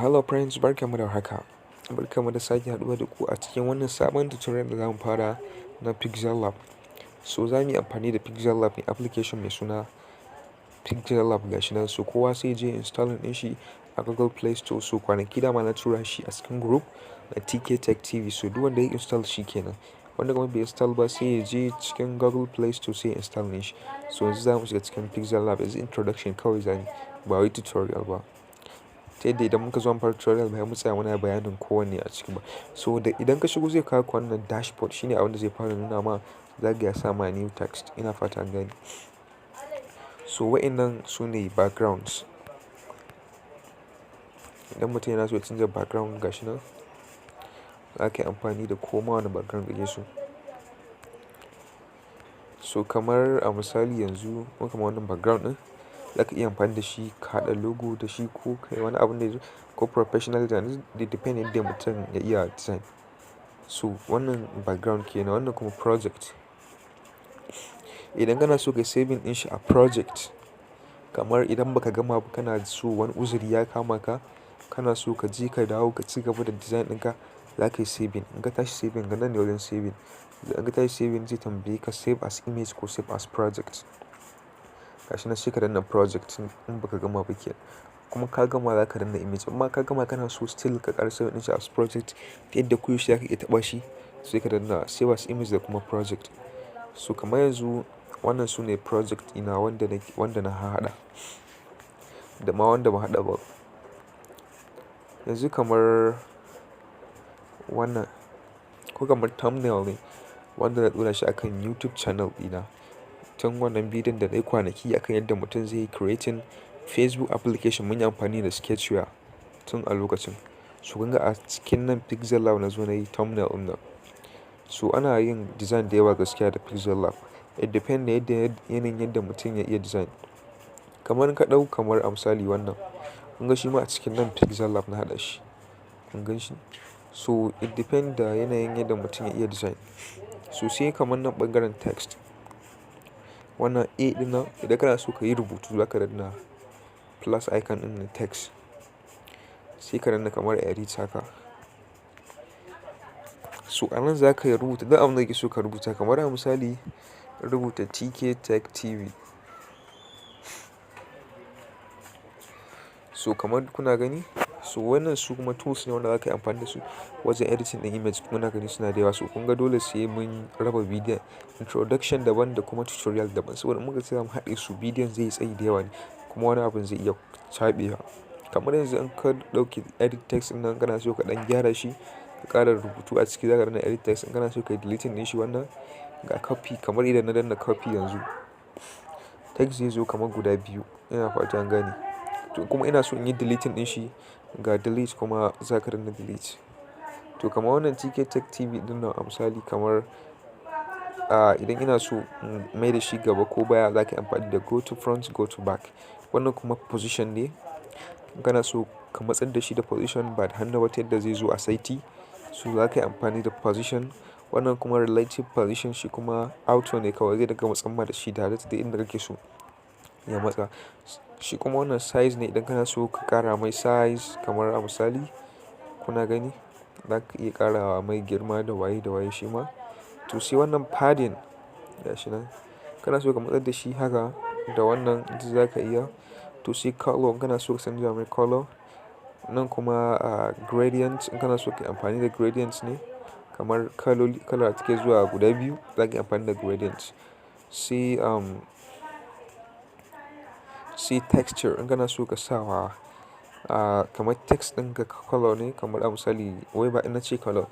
Hello friends, barkamu da haka. Barkamu da sake haɗuwa da ku a cikin wannan sabon tutorial da zamu fara na PIXELLAB. So za mu yi amfani da PIXELLAB ne application mai suna PIXELLAB gashi nan. So kowa sai je installing din shi a Google Play Store. So kwanaki dama na tura shi a cikin group na TK Tech TV. So duk wanda ya install shi kenan. Wanda kuma bai install ba sai ya je cikin Google Play Store sai ya install din shi. So yanzu za mu shiga cikin PIXELLAB. Yanzu introduction kawai zamu, ba wai tutorial ba. Ta yadda idan muka zo fara tutorial bai mu tsaya muna bayanin kowanne a ciki ba. So da idan ka shigo zai kawo ka wannan dashboard, shine abin da zai fara nuna ma, zaka ya sa ma new text. Ina fata an gane. So wa'innan su ne backgrounds. Idan mutum yana so ya canza background gashi nan, za ka yi amfani da koma wani background kake so. So kamar a misali yanzu ko kamar wannan background ɗin, za ka iya amfani da shi ka haɗa logo da shi ko kai wani abun da ko professional design, it depend yadda mutum ya iya design. So wannan background kenan, wannan kuma project. Idan kana so ka saving din shi a project, kamar idan baka gama ba kana so wani uzuri ya kama ka, kana so ka je ka dawo ka ci gaba da design ɗinka, za ka yi saving. In ka tashi saving ga nan ne wajen saving. In ka tashi saving zai tambaye ka save as image ko save as project. Gashi nan sai ka danna project in baka gama ba kenan. Kuma ka gama za ka danna image. Amma ka gama kana so still ka ƙara save din shi as project, ta yadda koyaushe za ka iya taɓa shi, sai ka danna save as image da kuma project. So kamar yanzu wannan su ne project ina wanda na haɗa da ma wanda ba haɗa ba. Yanzu kamar wannan ko kamar thumbnail ne wanda na ɗora shi akan YouTube channel ɗina. Tun wannan bidiyon da na yi kwanaki akan yadda mutum zai yi creating Facebook application, mun yi amfani da Sketchware tun a lokacin. So kun ga a cikin nan PIXELLAB na zo na yi thumbnail ɗin nan. So ana yin design da yawa gaskiya da PIXELLAB. It depend da yanayin yadda mutum ya iya design. Kamar ka ɗau kamar a misali wannan. Kun ga shi ma a cikin nan PIXELLAB na haɗa shi. Kun gan shi? So it depend da yanayin yadda mutum ya iya design. So sai kamar nan ɓangaren text. Wannan A ɗin nan idan kana so ka yi rubutu za ka danna plus icon ɗin na text. Sai ka danna kamar edit haka. So a nan za ka yi rubuta duk abin da kake so ka rubuta. Kamar a misali rubuta TK Tech TV. So kamar kuna gani, so wannan su kuma tools ne wanda za ka yi amfani da su wajen editing ɗin image. Kuna gani suna da yawa. So kun ga dole sai mun raba bidiyon introduction daban da kuma tutorial daban. Saboda in muka ce zamu haɗe su, bidiyon zai yi tsayi da yawa ne kuma wani abun zai iya caɓewa. Kamar yanzu in ka ɗauki edit text ɗin nan kana so ka ɗan gyara shi, ka ƙara rubutu a ciki, za ka danna edit text. In kana so ka yi deleting ɗin shi wannan ga copy. Kamar idan na danna copy yanzu, text zai zo kamar guda biyu. Ina fata an gane. To kuma ina so in yi deleting ɗin shi, ga delete kuma za ka danna delete. To kamar wannan TK Tech TV ɗin nan a misali kamar idan ina so in mai da shi gaba ko baya, za ka yi amfani da go to front, go to back. Wannan kuma position ne. In kana so ka matsar da shi da position ba da hannu ba ta yadda zai zo a saiti, so za ka yi amfani da position. Wannan kuma relative position, shi kuma auto ne kawai zai dinga matsamma da shi direct da inda kake so ya matsa. Shi kuma wannan size ne idan kana so ka ƙara mai size. Kamar a misali kuna gani, za ka iya ƙara mai girma da waye da waye shi ma. To sai wannan padding gashi nan. Kana so ka matsar da shi haka da wannan duk za ka iya. To sai color, in kana so ka canja mai color. Nan kuma gradient, in kana so ka yi amfani da gradient ne. Kamar kala take zuwa guda biyu, za ka yi amfani da gradient. Sai texture, in kana so ka sa wa kamar text ɗin ka color ne. Kamar a misali wai ba ina ce color,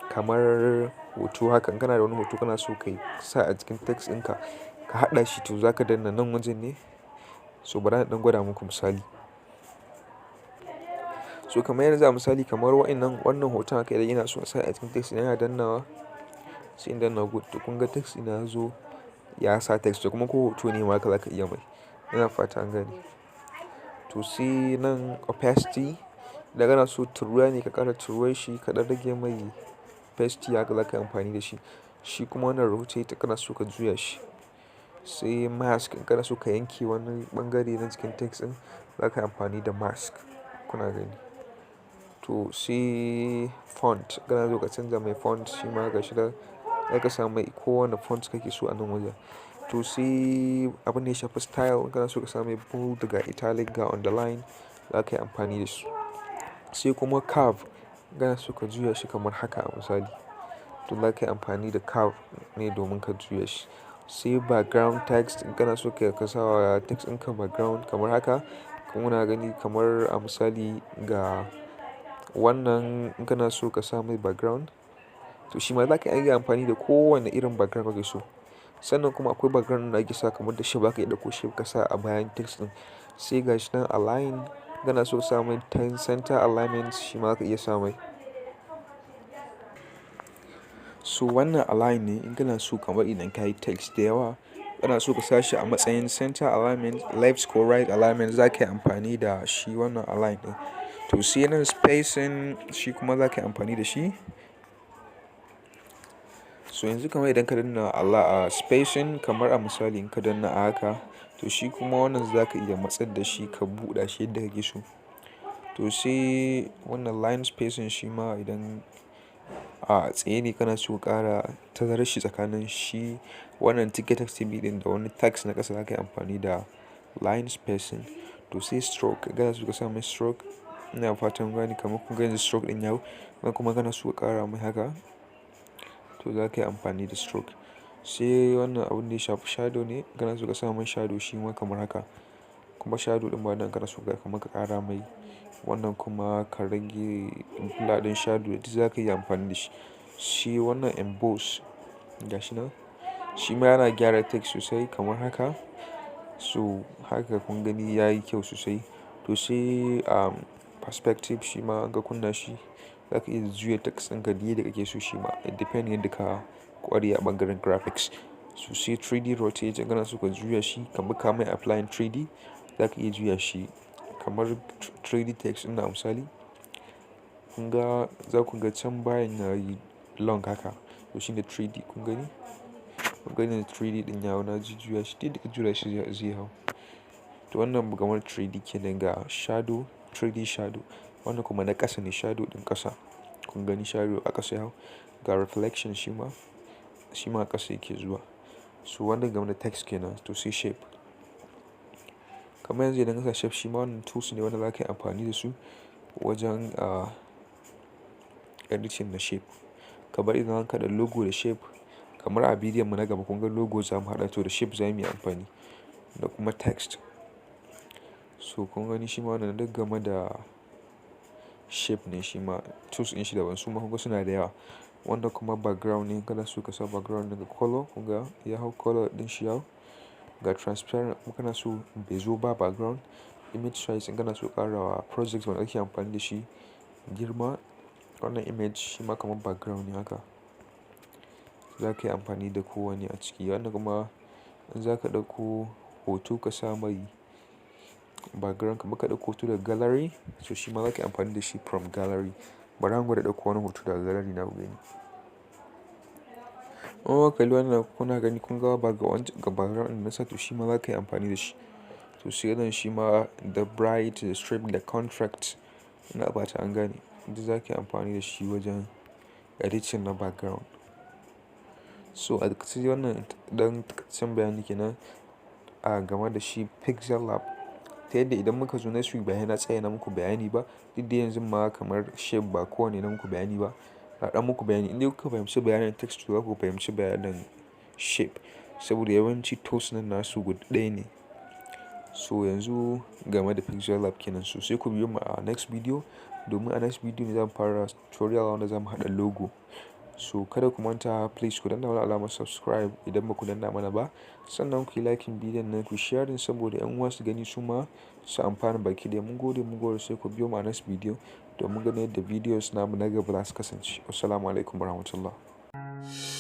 kamar hoto haka. In kana da wani hoto kana so ka sa a cikin text ɗinka ka haɗa shi, to za ka danna nan wajen ne. So bari na ɗan gwada muku misali. So kamar yanzu a misali kamar wannan hoton haka idan ina so in sa a cikin text ina dannawa, sai in danna good. To kun ga text ina zo ya sa text. To kuma ko hoto ne ma haka za ka iya mai. Ina fata an gane. To sai nan opacity, idan kana so turuwa ne ka ƙara turuwar shi, ka ɗan rage mai opacity haka za ka yi amfani da shi. Shi kuma wannan rotate kana so ka juya shi. Sai mask, in kana so ka yanke wani ɓangare na cikin text ɗin za ka yi amfani da mask. Kuna gani. To sai font, kana so ka canza mai font shi ma gashi nan za ka sa mai kowane font kake so a nan wajen. To sai abin da ya shafi style, in kana so ka sa mai bold ga italic ga underline za ka yi amfani da su. Sai kuma curve, kana so ka juya shi kamar haka a misali. To za ka yi amfani da curve ne domin ka juya shi. Sai background text, in kana so ka sa wa text ɗinka background kamar haka. Kuna gani kamar a misali ga wannan, in kana so ka sa mai background to shi ma za ka iya amfani da kowane irin background kake so. Sannan kuma akwai background da ake sa kamar da shape, za ka iya ɗauko shape ka sa a bayan text ɗin. Sai gashi nan align, kana so ka sa mai center alignment shi ma za ka iya sa mai. So wannan align ne in kana so kamar idan ka yi text da yawa kana so ka sa shi a matsayin center alignment, left ko right alignment za ka yi amfani da shi wannan align ɗin. To sai nan spacing shi kuma za ka yi amfani da shi. So yanzu kamar idan ka danna spacing kamar a misali in ka danna a haka to shi kuma wannan za ka iya matsar da shi ka buɗa shi yadda kake so. To sai wannan line spacing shi ma idan a tsaye ne kana so ka ƙara tazarar shi tsakanin shi wannan text ɗin da wani text na ƙasa za ka yi amfani da line spacing. To sai stroke, kana so ka sa mai stroke, ina fatan gani kamar kun gani stroke ɗin yau. Kuma kana so ka ƙara mai haka to za ka yi amfani da stroke. Sai wannan abin da ya shafi shadow ne, kana so ka sa mai shadow shi ma kamar haka. Kuma shadow ɗin ba nan kana so ka kamar ka ƙara mai wannan kuma ka rage blur ɗin shadow duk za ka yi amfani da shi. Shi wannan emboss gashi nan shi ma yana gyara text sosai kamar haka. So haka kun gani yayi kyau sosai. To sai perspective shi ma in ka kunna shi za ka iya juya text ɗinka duk yadda kake so shi ma. It depend yadda ka ƙware a ɓangaren graphics. So sai 3D rotate, in kana so ka juya shi kamar ka mai applying 3D za ka iya juya shi kamar 3D text ɗin a misali. Kun ga za ku ga can bayan yayi long haka to shine 3D kun gani. Kun gani 3D ɗin ya hau na jujjuya shi duk yadda ka juya shi zai hau. To wannan kamar 3D kenan ga shadow, 3D shadow. Wannan kuma na ƙasa ne shadow ɗin ƙasa. Kun gani shadow a ƙasa ya hau. Ga reflection shi ma a ƙasa yake zuwa. So wannan game da text kenan. To sai shape. Kamar yanzu idan ka sa shape shi ma wannan tools ne wanda za ka yi amfani da su wajen editing na shape. Kamar idan ka haɗa logo da shape kamar a bidiyon mu na gaba kun ga logo za mu haɗa to da shape za mu yi amfani da kuma text. So kun gani shi ma wannan duk game da shape ne shi ma tools ɗin shi daban su ma kun ga suna da yawa. Wanda kuma background ne kana so ka sa background daga color kun ga ya hau color ɗin shi ya hau. Ga transparent kuma kana so bai zo ba background. Image size in kana so ka ƙara wa project wanda ake amfani da shi girma. Wannan image shi ma kamar background ne haka. Za ka yi amfani da kowane a ciki. Wannan kuma in za ka ɗauko hoto ka sa mai background kamar ka ɗauko hoto daga gallery so shi ma za ka yi amfani da shi from gallery. Bari an gwada ɗauko wani hoto daga gallery na ku gani. Kalli wannan kuna gani kun ga background ɗin na sa to shi ma za ka yi amfani da shi. To sai nan shi ma da bright, da strip, da contract ina fata an gane. Duk za ka yi amfani da shi wajen editing na background. So a takaice wannan ɗan takaitaccen bayani kenan game da shi PIXELLAB. Ta yadda idan muka zo next week ba sai na tsaya na muku bayani ba. Duk da yanzu ma kamar shape ba kowane na muku bayani ba. Na ɗan muku bayani in dai kuka fahimci bayanin text to za ku fahimci bayanin shape. Saboda yawanci tools nan nasu guda ɗaya ne. So yanzu game da PIXELLAB kenan. So sai ku biyo mu a next video domin a next video ne zamu fara tutorial wanda zamu haɗa logo. So kada ku manta please ku danna mana alamar subscribe idan ba ku danna mana ba. Sannan ku yi liking bidiyon nan ku sharing saboda ƴan uwa su gani su ma su amfana baki ɗaya. Mun gode sai ku biyo mu a next video domin ganin yadda videos namu na gaba za su kasance. Wassalamu alaikum warahmatullahi.